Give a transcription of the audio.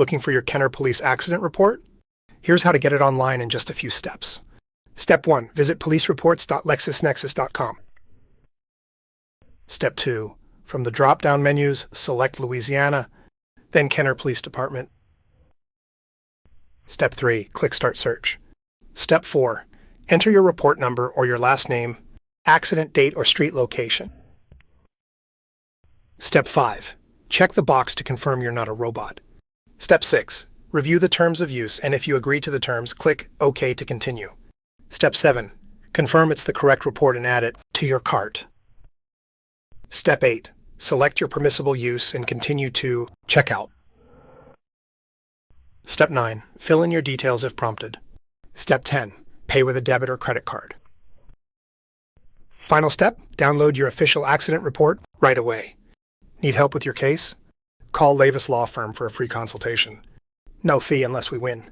Looking for your Kenner Police Accident Report? Here's how to get it online in just a few steps. Step 1. Visit policereports.lexisnexis.com. Step 2. From the drop-down menus, select Louisiana, then Kenner Police Department. Step 3. Click Start Search. Step 4. Enter your report number or your last name, accident date or street location. Step 5. Check the box to confirm you're not a robot. Step 6. Review the terms of use, and if you agree to the terms, click OK to continue. Step 7. Confirm it's the correct report and add it to your cart. Step 8. Select your permissible use and continue to Checkout. Step 9. Fill in your details if prompted. Step 10. Pay with a debit or credit card. Final step. Download your official accident report right away. Need help with your case? Call Lavis Law Firm for a free consultation. No fee unless we win.